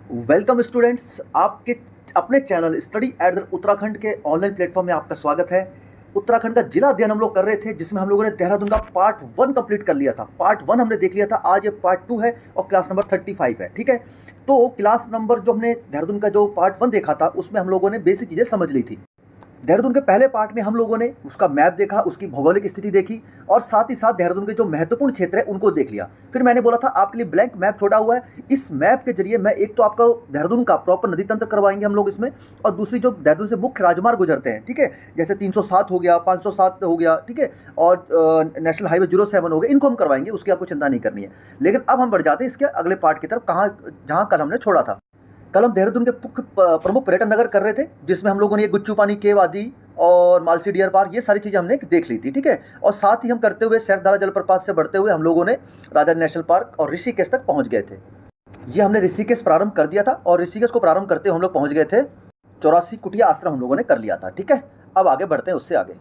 Welcome students, आपके अपने channel study at the Uttarakhand के ऑनलाइन प्लेटफॉर्म में आपका स्वागत है। उत्तराखंड का जिला अध्ययन हम लोग कर रहे थे, जिसमें हम लोगों ने देहरादून का पार्ट 1 कंप्लीट कर लिया था। पार्ट 1 हमने देख लिया था। आज ये पार्ट 2 है और क्लास नंबर 35 है। ठीक है, तो क्लास नंबर जो हमने देहरादून का जो पार्ट 1 देखा था, उसमें हम लोगों ने बेसिक चीज़ें समझ ली थी। देहरादून के पहले पार्ट में हम लोगों ने उसका मैप देखा, उसकी भौगोलिक स्थिति देखी और साथ ही साथ देहरादून के जो महत्वपूर्ण क्षेत्र है उनको देख लिया। फिर मैंने बोला था आपके लिए ब्लैंक मैप छोड़ा हुआ है। इस मैप के जरिए मैं एक तो आपका देहरादून का प्रॉपर नदी तंत्र करवाएंगे हम लोग इसमें, और दूसरी जो देहरादून से मुख्य राजमार्ग गुजरते हैं, ठीक है, जैसे 307 हो गया, 507 हो गया, ठीक है, और नेशनल हाईवे 07 हो गया, इनको हम करवाएंगे, उसकी आपको चिंता नहीं करनी है। लेकिन अब हम बढ़ जाते हैं इसके अगले पार्ट की तरफ, कहाँ जहाँ कल हमने छोड़ा था। कल हम देहरादून के प्रमुख पर्यटन नगर कर रहे थे, जिसमें हम लोगों ने ये गुच्चू पानी केव आदि और मालसी डियर पार्क, ये सारी चीज़ें हमने देख ली थी। ठीक है, और साथ ही हम करते हुए सैरधारा जलप्रपात से बढ़ते हुए हम लोगों ने राजा नेशनल पार्क और ऋषिकेश तक पहुंच गए थे। ये हमने ऋषिकेश प्रारंभ कर दिया था और ऋषिकेश को प्रारंभ करते हुए हम लोग पहुंच गए थे 84 कुटिया आश्रम हम लोगों ने कर लिया था। ठीक है, अब आगे बढ़ते हैं उससे आगे।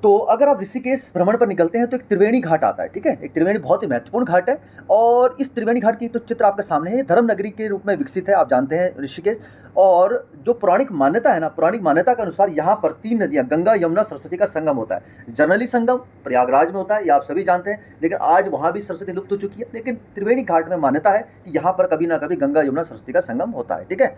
तो अगर आप ऋषिकेश भ्रमण पर निकलते हैं तो एक त्रिवेणी घाट आता है। ठीक है, एक त्रिवेणी बहुत ही महत्वपूर्ण घाट है और इस त्रिवेणी घाट की तो चित्र आपके सामने है। धर्म नगरी के रूप में विकसित है, आप जानते हैं ऋषिकेश। और जो पौराणिक मान्यता है ना, पौराणिक मान्यता के अनुसार यहाँ पर 3 नदियाँ गंगा यमुना सरस्वती का संगम होता है। जनरली संगम प्रयागराज में होता है, ये आप सभी जानते हैं, लेकिन आज वहाँ भी सरस्वती लुप्त हो चुकी है। लेकिन त्रिवेणी घाट में मान्यता है कि यहाँ पर कभी ना कभी गंगा यमुना सरस्वती का संगम होता है। ठीक है,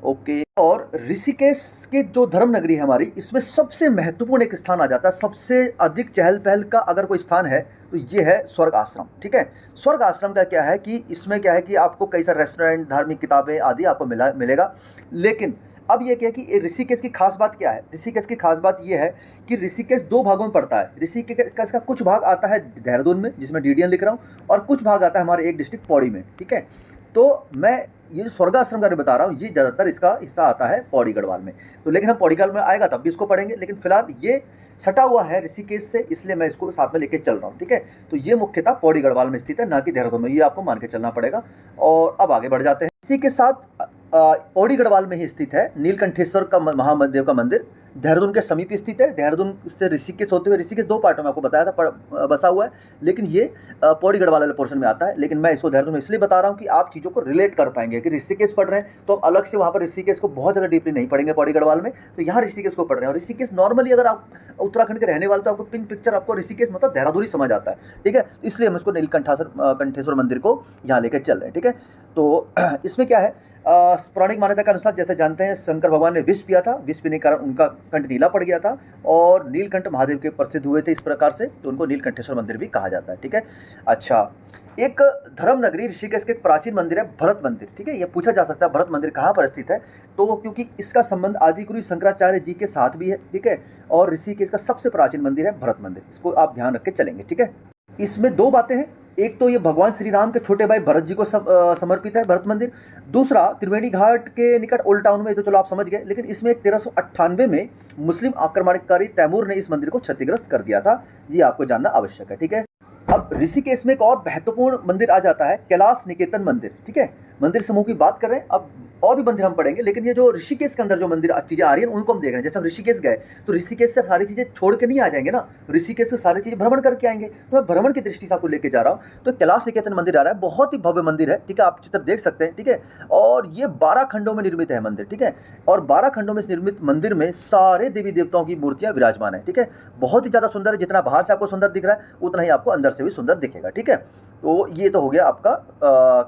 ओके। और ऋषिकेश के जो धर्म नगरी है हमारी, इसमें सबसे महत्वपूर्ण एक स्थान आ जाता है, सबसे अधिक चहल पहल का अगर कोई स्थान है तो ये है स्वर्ग आश्रम। ठीक है, स्वर्ग आश्रम का क्या है कि इसमें क्या है कि आपको कई सारे रेस्टोरेंट, धार्मिक किताबें आदि आपको मिलेगा। लेकिन अब ये क्या है कि ऋषिकेश की खास बात क्या है? ऋषिकेश की खास बात ये है कि ऋषिकेश 2 भागों में पड़ता है। ऋषिकेश का कुछ भाग आता है देहरादून में, जिसमें डीडीएन लिख रहा हूँ, और कुछ भाग आता है हमारे एक डिस्ट्रिक्ट पौड़ी में। ठीक है, तो मैं ये जो स्वर्गाश्रम का बता रहा हूँ, ये ज़्यादातर इसका हिस्सा आता है पौड़ी गढ़वाल में। तो लेकिन हम पौड़ी गढ़वाल में आएगा तब भी इसको पढ़ेंगे, लेकिन फिलहाल ये सटा हुआ है ऋषिकेश से, इसलिए मैं इसको साथ में लेके चल रहा हूँ। ठीक है, तो ये मुख्यतः पौड़ी गढ़वाल में स्थित है, ना कि देहरादून में, ये आपको मान के चलना पड़ेगा। और अब आगे बढ़ जाते हैं। इसी के साथ पौड़ी गढ़वाल में ही स्थित है नीलकंठेश्वर का महादेव का मंदिर, देहरादून के समीप स्थित है। देहरादून से ऋषिकेश होते हुए, ऋषिकेश 2 पार्टों में आपको बताया था बसा हुआ है, लेकिन ये पौड़ी गढ़वाल वाले पोर्शन में आता है। लेकिन मैं इसको देहरादून में इसलिए बता रहा हूँ कि आप चीज़ों को रिलेट कर पाएंगे कि ऋषिकेश पढ़ रहे हैं तो अलग से वहाँ पर ऋषिकेश को बहुत ज़्यादा डीपली नहीं पढ़ेंगे पौड़ी गढ़वाल में, तो यहाँ ऋषिकेश को पढ़ रहे हैं। और ऋषिकेश नॉर्मली अगर आप उत्तराखंड के रहने वाले तो आपको पिक्चर आपको ऋषिकेश मतलब देहरादून ही समझ आता है। ठीक है, इसलिए हम इसको नीलकंठेश्वर मंदिर को यहाँ लेकर चल रहे हैं। ठीक है, तो इसमें क्या है, पौराणिक मान्यता के अनुसार जैसे जानते हैं शंकर भगवान ने विष पिया था, विष पीने के कारण उनका कंठ नीला पड़ गया था और नीलकंठ महादेव के प्रसिद्ध हुए थे इस प्रकार से, तो उनको नीलकंठेश्वर मंदिर भी कहा जाता है। ठीक है, अच्छा, एक धर्म नगरी ऋषिकेश के एक प्राचीन मंदिर है भरत मंदिर। ठीक है, ये पूछा जा सकता है भरत मंदिर कहाँ पर स्थित है, तो क्योंकि इसका संबंध आदिगुरु शंकराचार्य जी के साथ भी है। ठीक है, और ऋषिकेश का सबसे प्राचीन मंदिर है भरत मंदिर, इसको आप ध्यान रख के चलेंगे। ठीक है, इसमें 2 बातें हैं, एक तो ये भगवान श्री राम के छोटे भाई भरत जी को समर्पित है भरत मंदिर, दूसरा त्रिवेणी घाट के निकट ओल्ड टाउन में, तो चलो आप समझ गए। लेकिन इसमें 1398 में मुस्लिम आक्रमणकारी तैमूर ने इस मंदिर को क्षतिग्रस्त कर दिया था, ये आपको जानना आवश्यक है। ठीक है, अब ऋषिकेश में एक और महत्वपूर्ण मंदिर आ जाता है, कैलाश निकेतन मंदिर। ठीक है, मंदिर समूह की बात कर रहे हैं, अब और भी मंदिर हम पढ़ेंगे, लेकिन ये जो ऋषिकेश के अंदर जो मंदिर चीज़ें आ रही हैं उनको हम देख रहे हैं। जैसे हम ऋषिकेश गए तो ऋषिकेश से सारी चीज़ें छोड़ के नहीं आ जाएंगे ना, ऋषिकेश से सारी चीज़ें भ्रमण करके आएंगे, तो मैं भ्रमण की दृष्टि से आपको लेके जा रहा हूँ। तो कैलाश निकेतन मंदिर आ रहा है, बहुत ही भव्य मंदिर है। ठीक है, आप चित्र देख सकते हैं। ठीक है, और ये 12 खंडों में निर्मित है मंदिर। ठीक है, और 12 खंडों में निर्मित मंदिर में सारे देवी देवताओं की मूर्तियाँ विराजमान है। ठीक है, बहुत ही ज़्यादा सुंदर है, जितना बाहर से आपको सुंदर दिख रहा है उतना ही आपको अंदर से भी सुंदर दिखेगा। ठीक है, तो ये तो हो गया आपका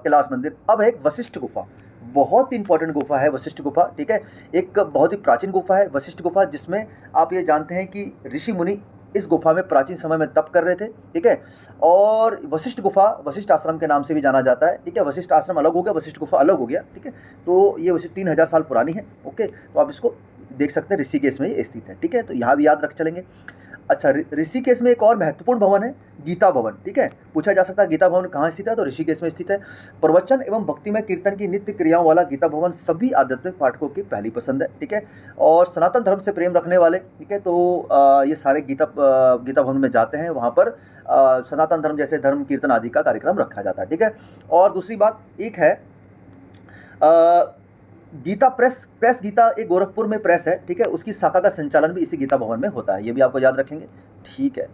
कैलाश मंदिर। अब है एक वशिष्ठ गुफा, बहुत इंपॉर्टेंट गुफा है वशिष्ठ गुफा। ठीक है, एक बहुत ही प्राचीन गुफा है वशिष्ठ गुफा, जिसमें आप ये जानते हैं कि ऋषि मुनि इस गुफा में प्राचीन समय में तप कर रहे थे। ठीक है, और वशिष्ठ गुफा वशिष्ठ आश्रम के नाम से भी जाना जाता है। ठीक है, वशिष्ठ आश्रम अलग हो गया, वशिष्ठ गुफा अलग हो गया। ठीक है, तो ये वशिष्ठ 3000 साल पुरानी है। ओके, तो आप इसको देख सकते हैं, ऋषिकेश में ये स्थित है। ठीक है, तो यहाँ भी याद रख चलेंगे। अच्छा, ऋषिकेश में एक और महत्वपूर्ण भवन है गीता भवन। ठीक है, पूछा जा सकता है गीता भवन कहाँ स्थित है, तो ऋषिकेश में स्थित है। प्रवचन एवं भक्तिमय कीर्तन की नित्य क्रियाओं वाला गीता भवन सभी आध्यात्मिक पाठकों की पहली पसंद है। ठीक है, और सनातन धर्म से प्रेम रखने वाले, ठीक है, तो ये सारे गीता भवन में जाते हैं, वहाँ पर सनातन धर्म जैसे धर्म कीर्तन आदि का कार्यक्रम रखा जाता है। ठीक है, और दूसरी बात एक है, गीता प्रेस गीता एक गोरखपुर में प्रेस है। ठीक है, उसकी शाखा का संचालन भी इसी गीता भवन में होता है, ये भी आपको याद रखेंगे। ठीक है,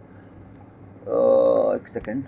एक सेकेंड।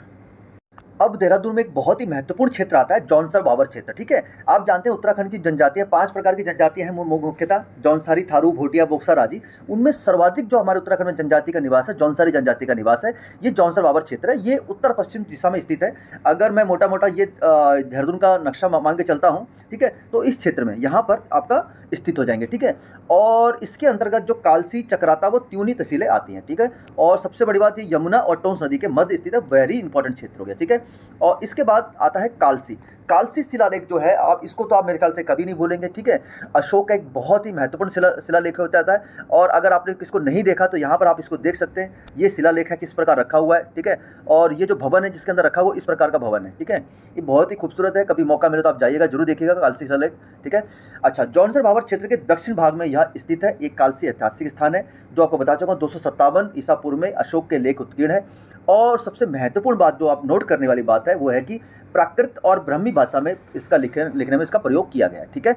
अब देहरादून में एक बहुत ही महत्वपूर्ण क्षेत्र आता है जौनसर बाबर क्षेत्र। ठीक है, आप जानते हैं उत्तराखंड की जनजातियां 5 प्रकार की जनजातियां हैं मुख्यतः जौनसारी, थारू, भोटिया, बोक्सा, राजी। उनमें सर्वाधिक जो हमारे उत्तराखंड में जनजाति का निवास है, जौनसारी जनजाति का निवास है। ये जौनसर बाबर क्षेत्र है, ये उत्तर पश्चिम दिशा में स्थित है। अगर मैं मोटा मोटा ये देहरादून का नक्शा मान के चलता हूँ, ठीक है, तो इस क्षेत्र में यहाँ पर आपका स्थित हो जाएंगे। ठीक है, और इसके अंतर्गत जो कालसी, चक्राता व त्यूनी तहसीलें आती हैं। ठीक है, और सबसे बड़ी बात ये यमुना और टोंस नदी के मध्य स्थित है, वेरी इंपॉर्टेंट क्षेत्र हो गया। ठीक है, और इसके बाद आता है कालसी। कालसी शिलालेख जो है, आप इसको तो आप मेरे ख्याल से कभी नहीं भूलेंगे। ठीक है, अशोक का एक बहुत ही महत्वपूर्ण शिलालेख होता है, और अगर आपने इसको नहीं देखा तो यहाँ पर आप इसको देख सकते हैं। ये शिलालेख है, किस प्रकार रखा हुआ है। ठीक है, और ये जो भवन है जिसके अंदर रखा हुआ, इस प्रकार का भवन है। ठीक है, ये बहुत ही खूबसूरत है, कभी मौका मिले तो आप जाइएगा, जरूर देखिएगा कालसी शिलालेख। ठीक है, अच्छा, जौनसर बाबर क्षेत्र के दक्षिण भाग में यह स्थित है एक कालसी ऐतिहासिक स्थान है, जो आपको बता चुका हूँ 257 ईसा पूर्व में अशोक के लेख उत्कीर्ण है। और सबसे महत्वपूर्ण बात जो आप नोट करने वाली बात है वो है कि प्राकृत और ब्राह्मी भाषा में इसका लिखने में इसका प्रयोग किया गया है। ठीक है,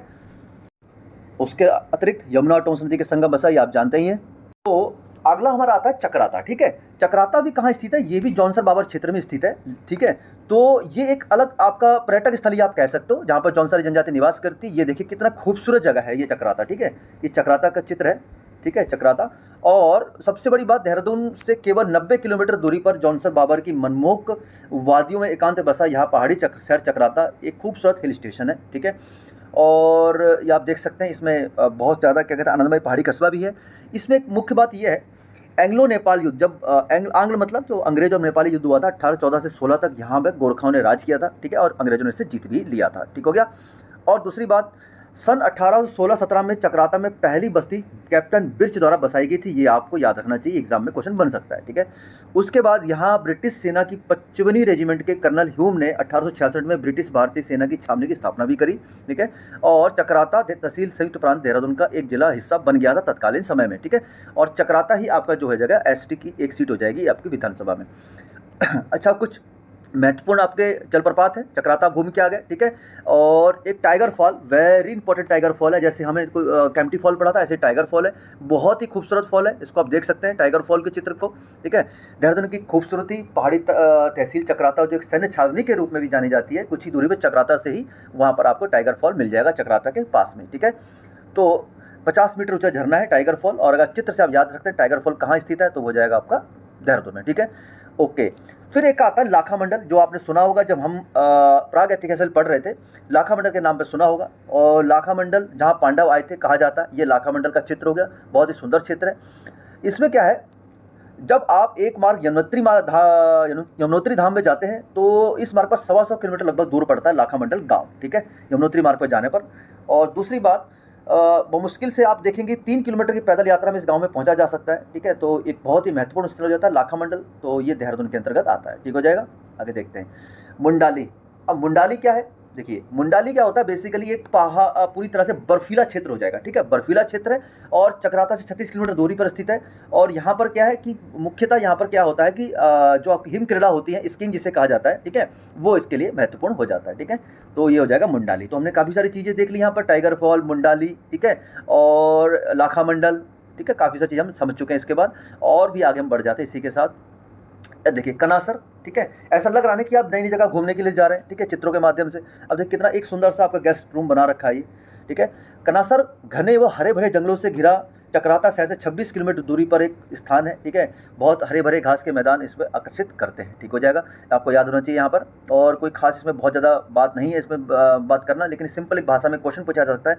उसके अतिरिक्त यमुना और टोंस नदी के संगम बसा, ये आप जानते ही हैं। तो अगला हमारा आता है चक्राता। ठीक है, चक्राता भी कहाँ स्थित है, ये भी जौनसर बाबर क्षेत्र में स्थित है। ठीक है, तो ये एक अलग आपका पर्यटक स्थल ही आप कह सकते हो, जहाँ पर जौनसारी जनजाति निवास करती है। ये देखिए कितना खूबसूरत जगह है ये चक्राता। ठीक है, ये चक्राता का चित्र है। ठीक है, चक्राता। और सबसे बड़ी बात, देहरादून से केवल 90 किलोमीटर दूरी पर जौनसर बाबर की मनमोहक वादियों में एकांत बसा यह पहाड़ी शहर चक्राता एक खूबसूरत हिल स्टेशन है। ठीक है, और ये आप देख सकते हैं, इसमें बहुत ज़्यादा क्या कहते हैं आनंदमय पहाड़ी कस्बा भी है। इसमें एक मुख्य बात यह है, एंग्लो नेपाल युद्ध, जब आंग्ल मतलब जो अंग्रेज और नेपाली युद्ध हुआ था 1814 से 16 तक, यहाँ पर गोरखाओं ने राज किया था। ठीक है, और अंग्रेजों ने इससे जीत भी लिया था। ठीक हो गया। और दूसरी बात, सन 1816-17 में चक्राता में पहली बस्ती कैप्टन बिर्च द्वारा बसाई गई थी। ये आपको याद रखना चाहिए, एग्जाम में क्वेश्चन बन सकता है। ठीक है, उसके बाद यहाँ ब्रिटिश सेना की 55वीं रेजिमेंट के कर्नल ह्यूम ने 1866 में ब्रिटिश भारतीय सेना की छावनी की स्थापना भी करी। ठीक है, और चक्राता तहसील संयुक्त प्रांत देहरादून का एक जिला हिस्सा बन गया था तत्कालीन समय में। ठीक है, और चक्राता ही आपका जो है जगह एसटी की एक सीट हो जाएगी आपकी विधानसभा में। अच्छा, कुछ महत्वपूर्ण आपके जलप्रपात है, चक्राता घूम के आ गए। ठीक है, और एक tiger fall, very important tiger fall है। जैसे हमें कैंपटी फॉल पड़ा था, ऐसे टाइगर फॉल है, बहुत ही खूबसूरत फॉल है। इसको आप देख सकते हैं टाइगर फॉल के चित्र को। ठीक है, देहरादून की खूबसूरती, पहाड़ी तहसील चक्राता जो एक सैन्य छावनी के रूप में भी जानी जाती है, कुछ ही दूरी पर चक्राता से ही वहाँ पर आपको टाइगर फॉल मिल जाएगा, चक्राता के पास में। ठीक है, तो 50 मीटर ऊंचा झरना है टाइगर फॉल, और अगर चित्र से आप याद रखते हैं टाइगर फॉल कहाँ स्थित है, तो हो जाएगा आपका देहरादून में। ठीक है, ओके। फिर एक आता है लाखा मंडल, जो आपने सुना होगा जब हम प्राग ऐतिहासिक पढ़ रहे थे, लाखा मंडल के नाम पे सुना होगा। और लाखा मंडल जहाँ पांडव आए थे कहा जाता है, ये लाखा मंडल का चित्र हो गया, बहुत ही सुंदर क्षेत्र है। इसमें क्या है, जब आप एक मार्ग यमुनोत्री धाम में जाते हैं तो इस मार्ग पर 125 किलोमीटर लगभग दूर पड़ता है लाखा मंडल गाँव। ठीक है, यमुनोत्री मार्ग पर जाने पर। और दूसरी बात, मुश्किल से आप देखेंगे 3 किलोमीटर की पैदल यात्रा में इस गांव में पहुंचा जा सकता है। ठीक है, तो एक बहुत ही महत्वपूर्ण स्थल हो जाता है लाखा मंडल, तो ये देहरादून के अंतर्गत आता है। ठीक हो जाएगा, आगे देखते हैं मुंडाली। अब मुंडाली क्या है, देखिए मुंडाली क्या होता है, बेसिकली एक पूरी तरह से बर्फीला क्षेत्र हो जाएगा। ठीक है, बर्फीला क्षेत्र है और चक्राता से 36 किलोमीटर दूरी पर स्थित है। और यहाँ पर क्या है कि मुख्यतः यहाँ पर क्या होता है कि जो आपकी हिम क्रीड़ा होती है, स्कीइंग जिसे कहा जाता है, ठीक है, वो इसके लिए महत्वपूर्ण हो जाता है। ठीक है, तो ये हो जाएगा मुंडाली। तो हमने काफ़ी सारी चीज़ें देख ली यहाँ पर, टाइगर फॉल, मुंडाली, ठीक है, और लाखा मंडल। ठीक है, काफ़ी सारी चीज़ें हम समझ चुके हैं। इसके बाद और भी आगे हम बढ़ जाते हैं इसी के साथ। देखिए कनासर, ठीक है, ऐसा लग रहा है कि आप नई नई जगह घूमने के लिए जा रहे हैं। ठीक है, चित्रों के माध्यम से। अब देखिए कितना एक सुंदर सा आपका गेस्ट रूम बना रखा है ये। ठीक है, कनासर घने व हरे भरे जंगलों से घिरा चक्राता शहर से 26 किलोमीटर दूरी पर एक स्थान है। ठीक है, बहुत हरे भरे घास के मैदान इसमें आकर्षित करते हैं। ठीक हो जाएगा, आपको याद होना चाहिए यहाँ पर। और कोई खास इसमें बहुत ज़्यादा बात नहीं है इसमें बात करना, लेकिन सिंपल एक भाषा में क्वेश्चन पूछा जा सकता है,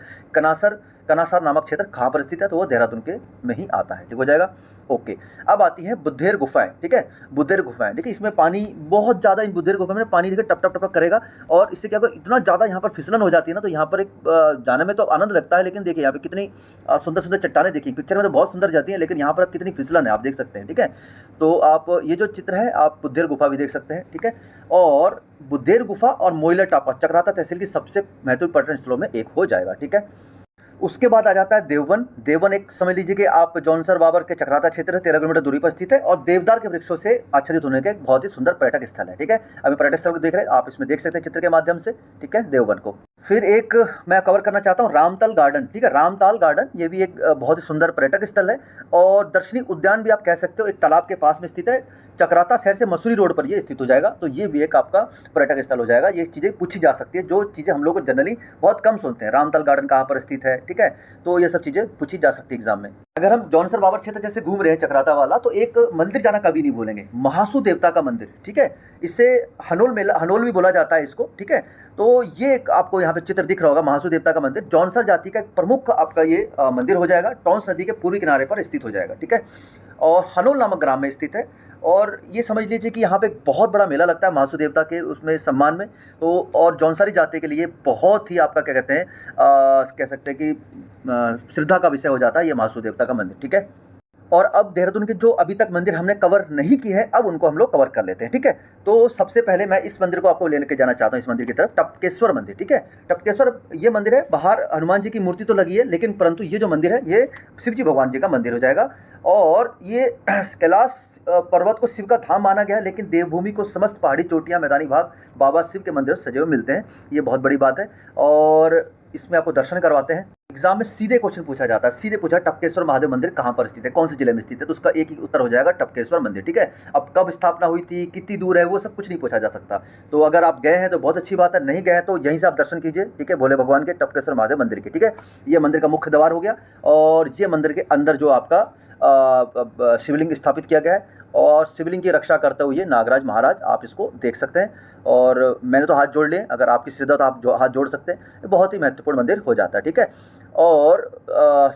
कनासर नामक क्षेत्र कहाँ पर स्थित है, तो वो देहरादून के में ही आता है। ठीक हो जाएगा, ओके। अब आती है बुद्धेर गुफाएं। ठीक है, बुद्धेर गुफाएं, देखिए इसमें पानी बहुत ज़्यादा, इन बुद्धेर गुफा में पानी देखिए टप टप टप करेगा, और इससे क्या होगा, इतना ज़्यादा यहाँ पर फिसलन हो जाती है ना, तो यहाँ पर एक जाने में तो आनंद लगता है, लेकिन देखिए यहाँ पे कितनी सुंदर सुंदर चट्टानें, देखिए पिक्चर में तो बहुत सुंदर जाती हैं, लेकिन यहाँ पर कितनी फिसलन है आप देख सकते हैं। ठीक है, तो आप ये जो चित्र है आप बुद्धेर गुफा भी देख सकते हैं। ठीक है, और बुद्धेर गुफा और मोइला टापा चक्राता तहसील की सबसे महत्वपूर्ण पर्यटन स्थलों में एक हो जाएगा। ठीक है, उसके बाद आ जाता है देववन। देववन एक समझ लीजिए कि आप जौनसर बाबर के चक्राता क्षेत्र से 13 किलोमीटर दूरी पर स्थित है, और देवदार के वृक्षों से आच्छादित होने का एक बहुत ही सुंदर पर्यटक स्थल है। ठीक है, अभी पर्यटक स्थल को देख रहे हैं आप, इसमें देख सकते हैं चित्र के माध्यम से। ठीक है, देववन को फिर एक मैं कवर करना चाहता हूँ रामतल गार्डन, ठीक है, रामताल गार्डन, ये भी एक बहुत ही सुंदर पर्यटक स्थल है और दर्शनीय उद्यान भी आप कह सकते हो, एक तालाब के पास में स्थित है। चक्राता शहर से मसूरी रोड पर ये स्थित हो जाएगा, तो ये भी एक आपका पर्यटक स्थल हो जाएगा। ये चीज़ें पूछी जा सकती है, जो चीज़ें हम लोग जनरली बहुत कम सुनते हैं। रामतल गार्डन कहाँ पर स्थित है, ठीक है, तो ये सब चीज़ें पूछी जा सकती है एग्जाम में। अगर हम जौनसर बाबर क्षेत्र जैसे घूम रहे हैं चक्राता वाला, तो एक मंदिर जाना कभी नहीं भूलेंगे, महासू देवता का मंदिर, ठीक है, इसे हनोल मेला, हनोल भी बोला जाता है इसको, ठीक है। तो ये एक आपको यहाँ पे चित्र दिख रहा होगा, महासू देवता का मंदिर जौनसर जाति का एक प्रमुख आपका ये मंदिर हो जाएगा, टॉन्स नदी के पूर्वी किनारे पर स्थित हो जाएगा, ठीक है, और हनोल नामक ग्राम में स्थित है। और ये समझ लीजिए कि यहाँ पे एक बहुत बड़ा मेला लगता है महासू देवता के उसमें सम्मान में, तो और जौनसारी जाति के लिए बहुत ही आपका क्या कहते हैं, कह सकते हैं कि श्रद्धा का विषय हो जाता है ये महासू देवता का मंदिर, ठीक है। और अब देहरादून के जो अभी तक मंदिर हमने कवर नहीं किए हैं, अब उनको हम लोग कवर कर लेते हैं, ठीक है। तो सबसे पहले मैं इस मंदिर को आपको लेके जाना चाहता हूँ, इस मंदिर की तरफ, टपकेश्वर मंदिर, ठीक है। टपकेश्वर ये मंदिर है, बाहर हनुमान जी की मूर्ति तो लगी है, लेकिन परंतु ये जो मंदिर है ये शिव जी भगवान जी का मंदिर हो जाएगा। और ये कैलाश पर्वत को शिव का धाम माना गया है, लेकिन देवभूमि को समस्त पहाड़ी चोटियाँ, मैदानी भाग बाबा शिव के मंदिर सजे हुए मिलते हैं, ये बहुत बड़ी बात है। और इसमें आपको दर्शन करवाते हैं। एग्जाम में सीधे क्वेश्चन पूछा जाता है, सीधे पूछा टपकेश्वर महादेव मंदिर कहाँ पर स्थित है, कौन से जिले में स्थित है, तो उसका एक ही उत्तर हो जाएगा टपकेश्वर मंदिर, ठीक है। अब कब स्थापना हुई थी, कितनी दूर है, वो सब कुछ नहीं पूछा जा सकता। तो अगर आप गए हैं तो बहुत अच्छी बात है, नहीं गए हैं तो यहीं से आप दर्शन कीजिए, ठीक है, भोले भगवान के टपकेश्वर महादेव मंदिर के, ठीक है। ये मंदिर का मुख्य द्वार हो गया और ये मंदिर के अंदर जो आपका शिवलिंग स्थापित किया गया है और शिवलिंग की रक्षा करते हुए नागराज महाराज, आप इसको देख सकते हैं। और मैंने तो हाथ जोड़ लिए, अगर आपकी श्रद्धा तो आप हाथ जोड़ सकते हैं। ये बहुत ही महत्वपूर्ण मंदिर हो जाता है, ठीक है। और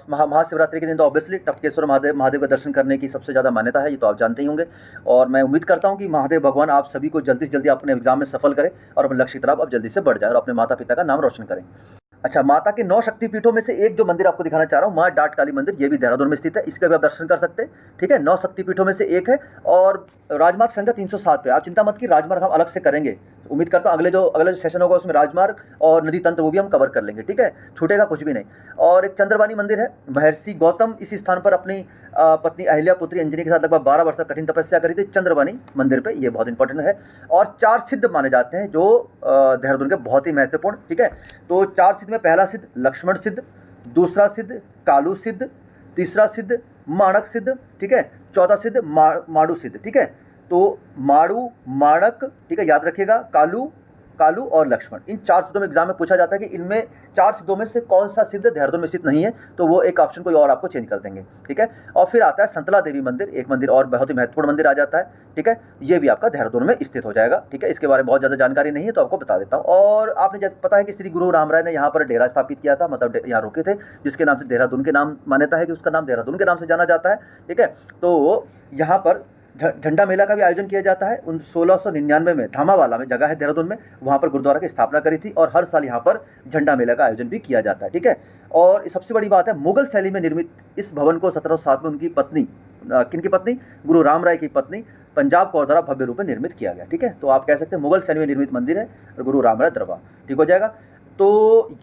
महाशिवरात्रि के दिन तो ऑब्वियसली टपकेश्वर महादेव का दर्शन करने की सबसे ज़्यादा मान्यता है, ये तो आप जानते ही होंगे। और मैं उम्मीद करता हूँ कि महादेव भगवान आप सभी को जल्दी से जल्दी अपने एग्जाम में सफल करें और अपने लक्ष्य की तरफ आप जल्दी से बढ़ जाए और अपने माता पिता का नाम रोशन करें। अच्छा, माता के 9 शक्तिपीठों में से एक जो मंदिर आपको दिखाना चाह रहा हूँ, माँ डाट काली मंदिर, ये भी देहरादून में स्थित है, इसका भी आप दर्शन कर सकते हैं, ठीक है। 9 शक्तिपीठों में से एक है और राजमार्ग संख्या 307 पे। आप चिंता मत की, राजमार्ग हम अलग से करेंगे, उम्मीद करता हूँ अगले जो सेशन होगा उसमें राजमार्ग और नदी तंत्र वो भी हम कवर कर लेंगे, ठीक है, छूटेगा कुछ भी नहीं। और एक चंद्रवानी मंदिर है, महर्षि गौतम इसी स्थान पर अपनी पत्नी अहिल्या पुत्री अंजनी के साथ लगभग 12 वर्ष तक कठिन तपस्या करी थी चंद्रवानी मंदिर पे, ये बहुत इंपॉर्टेंट है। और 4 सिद्ध माने जाते हैं जो देहरादून के बहुत ही महत्वपूर्ण, ठीक है। तो 4 सिद्ध में पहला सिद्ध लक्ष्मण सिद्ध, दूसरा सिद्ध कालू सिद्ध, तीसरा सिद्ध माणक सिद्ध, ठीक है, चौथा सिद्ध माड़ू सिद्ध, ठीक है। तो माड़ू, माणक, ठीक है, याद रखिएगा, कालू और लक्ष्मण, इन 4 सिद्धों में एग्जाम में पूछा जाता है कि इनमें 4 सिद्धों में से कौन सा सिद्ध देहरादून में स्थित नहीं है, तो वो एक ऑप्शन कोई और आपको चेंज कर देंगे, ठीक है। और फिर आता है संतला देवी मंदिर, एक मंदिर और बहुत ही महत्वपूर्ण मंदिर आ जाता है, ठीक है, ये भी आपका देहरादून में स्थित हो जाएगा, ठीक है। इसके बारे में बहुत ज़्यादा जानकारी नहीं है तो आपको बता देता हूँ। और आपने पता है कि श्री गुरु रामराय ने यहाँ पर डेरा स्थापित किया था, मतलब यहाँ रुके थे, जिसके नाम से देहरादून के नाम मान्यता है कि उसका नाम देहरादून के नाम से जाना जाता है, ठीक है। तो यहाँ पर झंडा मेला का भी आयोजन किया जाता है। 1699 में धामावाला में जगह है देहरादून में, वहाँ पर गुरुद्वारा की स्थापना करी थी और हर साल यहाँ पर झंडा मेला का आयोजन भी किया जाता है, ठीक है। और सबसे बड़ी बात है, मुगल शैली में निर्मित इस भवन को 1707 में उनकी पत्नी, किनकी पत्नी, गुरु रामराय की पत्नी पंजाब कौर द्वारा भव्य रूप में निर्मित किया गया, ठीक है। तो आप कह सकते हैं मुगल शैली में निर्मित मंदिर है और गुरु रामराय दरबार, ठीक हो जाएगा। तो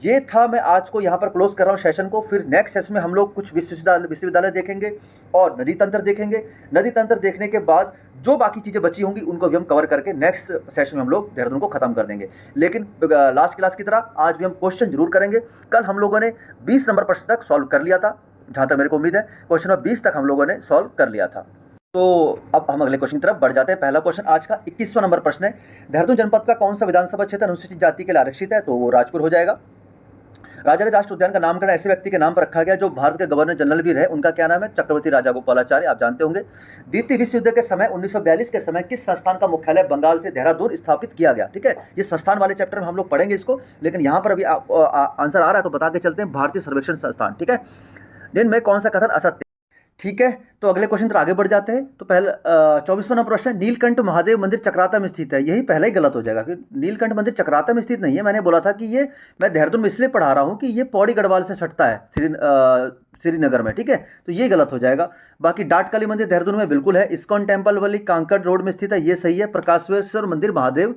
ये था, मैं आज को यहाँ पर क्लोज कर रहा हूँ सेशन को। फिर नेक्स्ट सेशन में हम लोग कुछ विश्वविद्यालय देखेंगे और नदी तंत्र देखेंगे। नदी तंत्र देखने के बाद जो बाकी चीज़ें बची होंगी उनको भी हम कवर करके नेक्स्ट सेशन में हम लोग देहरादून को खत्म कर देंगे। लेकिन लास्ट क्लास की तरह आज भी हम क्वेश्चन जरूर करेंगे। कल हम लोगों ने 20 नंबर प्रश्न तक सॉल्व कर लिया था, जहाँ तक मेरे को उम्मीद है क्वेश्चन नंबर 20 तक हम लोगों ने सॉल्व कर लिया था। तो अब हम अगले क्वेश्चन की तरफ बढ़ जाते हैं। पहला क्वेश्चन आज का 21वां नंबर प्रश्न है, देहरादून जनपद का कौन सा विधानसभा क्षेत्र अनुसूचित जाति के लिए आरक्षित है, तो वो राजपुर हो जाएगा। राजा राष्ट्रीय उद्यान का नामकरण ऐसे व्यक्ति के नाम पर रखा गया जो भारत के गवर्नर जनरल भी रहे, उनका क्या नाम है, चक्रवर्ती राजा गोपालाचार्य, आप जानते होंगे। द्वितीय विश्व युद्ध के समय 1942 के समय किस संस्थान का मुख्यालय बंगाल से देहरादून स्थापित किया गया, ठीक है। ये संस्थान वाले चैप्टर में हम लोग पढ़ेंगे इसको, लेकिन यहाँ पर अभी आंसर आ रहा है तो बता के चलते हैं, भारतीय सर्वेक्षण संस्थान, ठीक है। दिन में कौन सा कथन असत्य, ठीक है। तो अगले क्वेश्चन पर आगे बढ़ जाते हैं। तो पहला 24वां नंबर प्रश्न, नीलकंठ महादेव मंदिर चक्राता में स्थित है, यही पहला ही गलत हो जाएगा, क्योंकि नीलकंठ मंदिर चक्राता में स्थित नहीं है। मैंने बोला था कि ये मैं देहरादून में इसलिए पढ़ा रहा हूँ कि ये पौड़ी गढ़वाल से सटता है श्रीनगर में, ठीक है, तो ये गलत हो जाएगा। बाकी डाटकाली मंदिर देहरादून में बिल्कुल है, इस्कॉन टेम्पल वाली कांकड़ रोड में स्थित है, ये सही है। प्रकाशेश्वर मंदिर महादेव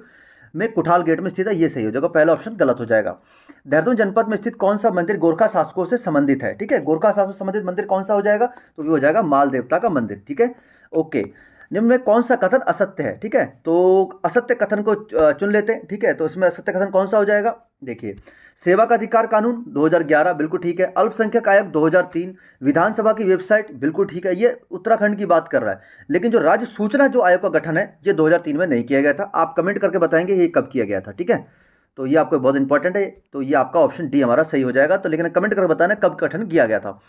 में कुठाल गेट में स्थित है, ये सही हो जाएगा, पहला ऑप्शन गलत हो जाएगा। देहरादून जनपद में स्थित कौन सा मंदिर गोरखा शासकों से संबंधित है, ठीक है, गोरखा शासकों से संबंधित मंदिर कौन सा हो जाएगा, तो ये हो जाएगा माल देवता का मंदिर, ठीक है, ओके। निम्न में कौन सा कथन असत्य है, ठीक है, तो असत्य कथन को चुन लेते हैं, ठीक है। तो इसमें असत्य कथन कौन सा हो जाएगा, देखिए, सेवा का अधिकार कानून 2011 बिल्कुल ठीक है, अल्पसंख्यक आयोग 2003, विधानसभा की वेबसाइट बिल्कुल ठीक है, ये उत्तराखंड की बात कर रहा है। लेकिन जो राज्य सूचना जो आयोग का गठन है ये 2003 में नहीं किया गया था। आप कमेंट करके बताएंगे ये कब किया गया था, ठीक है। तो ये आपको बहुत इंपॉर्टेंट है, तो ये आपका ऑप्शन डी हमारा सही हो जाएगा। तो लेकिन कमेंट करके बताना कब गठन किया गया था।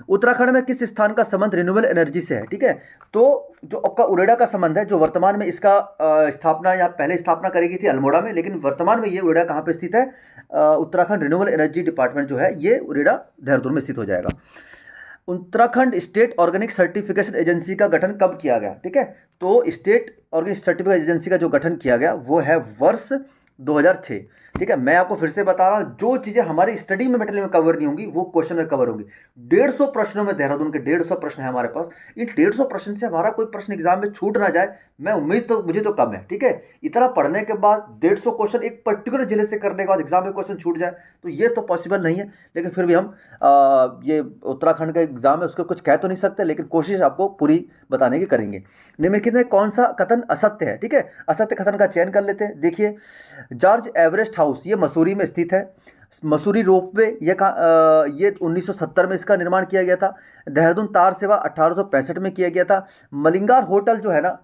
उत्तराखंड में किस स्थान का संबंध रिन्यूएबल एनर्जी से है, ठीक है। तो जो आपका उरेडा का संबंध है, जो वर्तमान में इसका स्थापना या पहले स्थापना करी गई थी अल्मोड़ा में, लेकिन वर्तमान में ये उरेडा कहाँ पे स्थित है, उत्तराखंड रिन्यूएबल एनर्जी डिपार्टमेंट जो है ये उरेडा देहरादून में स्थित हो जाएगा। Uttarakhand state organic certification agency का गठन कब किया गया, ठीक है। तो स्टेट ऑर्गेनिक सर्टिफिकेशन एजेंसी का जो गठन किया गया वो है वर्ष 2006, ठीक है। मैं आपको फिर से बता रहा हूँ, जो चीज़ें हमारी स्टडी में मटेरियल में कवर नहीं होंगी वो क्वेश्चन में कवर होंगी। 150 प्रश्नों में देहरादून के 150 प्रश्न है हमारे पास। इन 150 प्रश्न से हमारा कोई प्रश्न एग्जाम में छूट ना जाए, मैं उम्मीद तो मुझे तो कम है, ठीक है। इतना पढ़ने के बाद 150 क्वेश्चन एक पर्टिकुलर जिले से करने के बाद एग्जाम में क्वेश्चन छूट जाए तो ये तो पॉसिबल नहीं है। लेकिन फिर भी हम ये उत्तराखंड का एग्जाम है उसको कुछ कह तो नहीं सकते, लेकिन कोशिश आपको पूरी बताने की करेंगे। निम्नलिखित में कौन सा कथन असत्य है, ठीक है। असत्य कथन का चयन कर लेते हैं। देखिए, जॉर्ज एवरेस्ट हाउस ये मसूरी में स्थित है। मसूरी रोपवे ये 1970 में इसका निर्माण किया गया था। देहरादून तार सेवा 1865 में किया गया था। मलिंगार होटल जो है ना,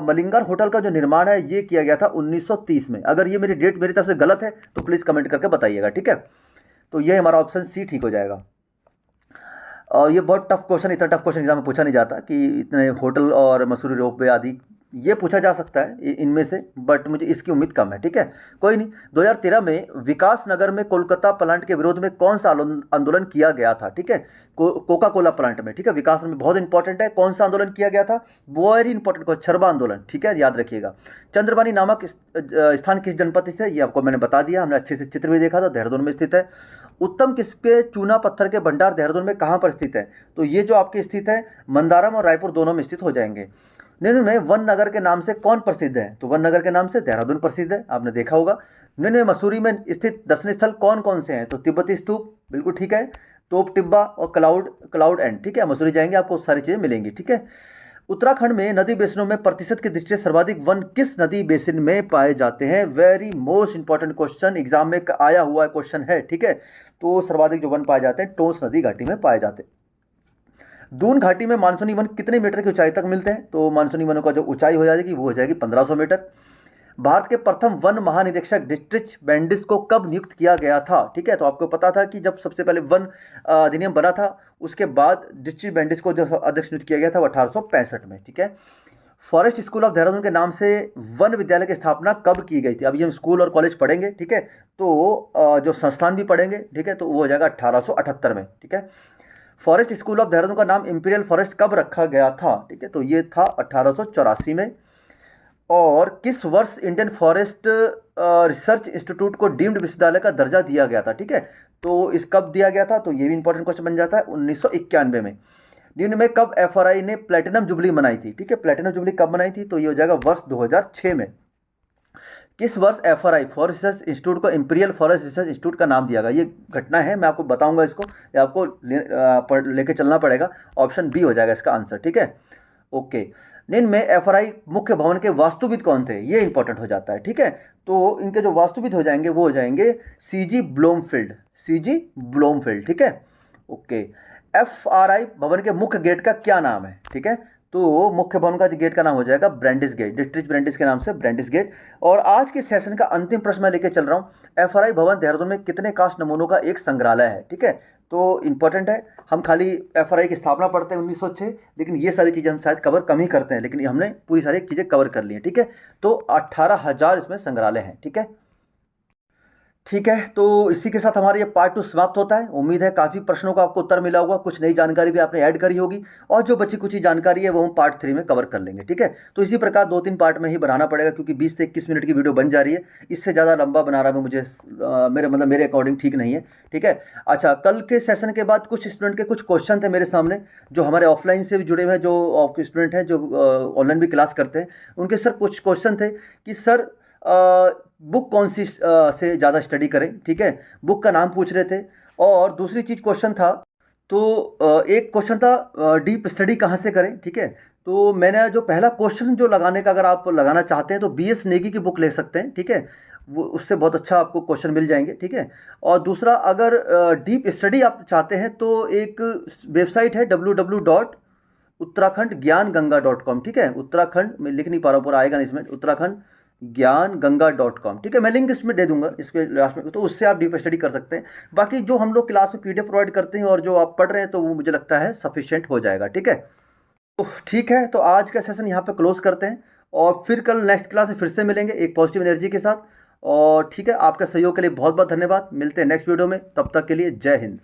मलिंगार होटल का जो निर्माण है ये किया गया था 1930 में। अगर ये मेरी डेट मेरी तरफ से गलत है तो प्लीज़ कमेंट करके बताइएगा, ठीक है। तो ये हमारा ऑप्शन सी ठीक हो जाएगा। और ये बहुत टफ क्वेश्चन, इतना टफ क्वेश्चन एग्जाम में पूछा नहीं जाता कि इतने होटल और मसूरी रोपवे आदि, ये पूछा जा सकता है इनमें से, बट मुझे इसकी उम्मीद कम है, ठीक है। कोई नहीं। 2013 में विकास नगर में कोलकाता प्लांट के विरोध में कौन सा आंदोलन किया गया था, ठीक है। कोका कोला प्लांट में, ठीक है। विकास में बहुत इंपॉर्टेंट है, कौन सा आंदोलन किया गया था, वेरी इंपॉर्टेंट क्वेश्चन, छरबा आंदोलन, ठीक है, याद रखिएगा। चंद्रबानी नामक स्थान किस जनपद से, ये आपको मैंने बता दिया, हमने अच्छे से चित्र भी देखा था, देहरादून में स्थित है। उत्तम किस्म चूना पत्थर के भंडार देहरादून में कहाँ पर स्थित है, तो ये जो आपके स्थित है मंदारम और रायपुर दोनों में स्थित हो जाएंगे। निम्न में वन नगर के नाम से कौन प्रसिद्ध है, तो वन नगर के नाम से देहरादून प्रसिद्ध है, आपने देखा होगा। निम्न में मसूरी में स्थित दर्शनीय स्थल कौन कौन से हैं, तो तिब्बती स्तूप बिल्कुल ठीक है, तोप टिब्बा और क्लाउड एंड, ठीक है। मसूरी जाएंगे आपको सारी चीज़ें मिलेंगी, ठीक है। उत्तराखंड में नदी बेसिनों में प्रतिशत की दृष्टि से सर्वाधिक वन किस नदी बेसिन में पाए जाते हैं, very most important question, exam में आया हुआ क्वेश्चन है, ठीक है। तो सर्वाधिक जो वन पाए जाते हैं टोंस नदी घाटी में पाए जाते हैं। दून घाटी में मानसूनी वन कितने मीटर की ऊंचाई तक मिलते हैं, तो मानसूनी वनों का जो ऊंचाई हो जाएगी वो हो जाएगी 1500 मीटर। भारत के प्रथम वन महानिरीक्षक डिस्ट्रिक्ट बैंडिस को कब नियुक्त किया गया था, ठीक है। तो आपको पता था कि जब सबसे पहले वन अधिनियम बना था उसके बाद डिस्ट्रिक्ट बैंडिस को जो अध्यक्ष नियुक्त किया गया था वो 1865 में, ठीक है। फॉरेस्ट स्कूल ऑफ देहरादून के नाम से वन विद्यालय की स्थापना कब की गई थी, अभी हम स्कूल और कॉलेज पढ़ेंगे, ठीक है। तो जो संस्थान भी पढ़ेंगे, ठीक है, तो वो हो जाएगा 1878 में, ठीक है। फॉरेस्ट स्कूल ऑफ देहरादून का नाम इंपीरियल फॉरेस्ट कब रखा गया था, ठीक है, तो ये था 1884 में। और किस वर्ष इंडियन फॉरेस्ट रिसर्च इंस्टीट्यूट को डीम्ड विश्वविद्यालय का दर्जा दिया गया था, ठीक है। तो इस कब दिया गया था, तो ये भी इंपॉर्टेंट क्वेश्चन बन जाता है, 1991 में। निम्न में कब एफआरआई ने प्लेटिनम जुबली मनाई थी, ठीक है। प्लेटिनम जुबली कब मनाई थी, तो ये हो जाएगा वर्ष 2006 में। किस वर्ष एफआरआई फॉरेस्ट रिसर्च इंस्टीट्यूट को इंपीरियल फॉरेस्ट रिसर्च इंस्टीट्यूट का नाम दिया गया, ये घटना है, मैं आपको बताऊंगा इसको, ये आपको लेके चलना पड़ेगा। ऑप्शन बी हो जाएगा इसका आंसर, ठीक है। ओके। निम्न में एफआरआई मुख्य भवन के वास्तुविद कौन थे, ये इंपॉर्टेंट हो जाता है, ठीक है। तो इनके जो वास्तुविद हो जाएंगे वो हो जाएंगे सीजी ब्लोमफील्ड, ठीक है। ओके। एफआरआई भवन के मुख्य गेट का क्या नाम है, ठीक है। तो मुख्य भवन का गेट का नाम हो जाएगा ब्रांडिस गेट, डिस्ट्रिक्ट ब्रांडिस के नाम से ब्रांडिस गेट। और आज के सेशन का अंतिम प्रश्न मैं लेके चल रहा हूँ, एफआरआई भवन देहरादून में कितने काष्ठ नमूनों का एक संग्रहालय है, ठीक है। तो इंपॉर्टेंट है, हम खाली एफआरआई की स्थापना पढ़ते हैं 1906, लेकिन ये सारी चीज़ें हम शायद कवर कम ही करते हैं, लेकिन हमने पूरी सारी चीज़ें कवर कर ली हैं, ठीक है। तो 18,000 इसमें संग्रहालय हैं, ठीक है। ठीक है, तो इसी के साथ हमारा ये पार्ट 2 समाप्त होता है। उम्मीद है काफ़ी प्रश्नों का आपको उत्तर मिला होगा, कुछ नई जानकारी भी आपने ऐड करी होगी, और जो बची कुछ जानकारी है वो हम पार्ट 3 में कवर कर लेंगे, ठीक है। तो इसी प्रकार 2-3 पार्ट में ही बनाना पड़ेगा, क्योंकि 20 से 21 मिनट की वीडियो बन जा रही है, इससे ज़्यादा लंबा बना रहा है मुझे मेरे अकॉर्डिंग ठीक नहीं है, ठीक है। अच्छा, कल के सेशन के बाद कुछ स्टूडेंट के कुछ क्वेश्चन थे मेरे सामने, जो हमारे ऑफलाइन से भी जुड़े हुए हैं, जो स्टूडेंट हैं जो ऑनलाइन भी क्लास करते हैं, उनके सर कुछ क्वेश्चन थे कि सर बुक कौन सी से ज़्यादा स्टडी करें, ठीक है, बुक का नाम पूछ रहे थे। और दूसरी चीज़ क्वेश्चन था, तो एक क्वेश्चन था डीप स्टडी कहाँ से करें, ठीक है। तो मैंने जो पहला क्वेश्चन जो लगाने का, अगर आप लगाना चाहते हैं तो बीएस नेगी की बुक ले सकते हैं, ठीक है। वो उससे बहुत अच्छा आपको क्वेश्चन मिल जाएंगे, ठीक है। और दूसरा, अगर डीप स्टडी आप चाहते हैं तो एक वेबसाइट है www.उत्तराखंड ज्ञान गंगा.com, ठीक है। उत्तराखंड, मैं लिख नहीं पा रहा हूँ पूरा, आएगा नहीं इसमें, उत्तराखंड ज्ञान गंगा.com, ठीक है। मैं लिंक इसमें दे दूंगा इसके लास्ट में, तो उससे आप डीप स्टडी कर सकते हैं। बाकी जो हम लोग क्लास में पीडीएफ प्रोवाइड करते हैं और जो आप पढ़ रहे हैं, तो वो मुझे लगता है सफिशिएंट हो जाएगा, ठीक है। तो ठीक है, तो आज का सेशन यहाँ पे क्लोज करते हैं और फिर कल नेक्स्ट क्लास में फिर से मिलेंगे एक पॉजिटिव एनर्जी के साथ। और ठीक है, आपका सहयोग के लिए बहुत बहुत धन्यवाद। मिलते हैं नेक्स्ट वीडियो में, तब तक के लिए जय हिंद।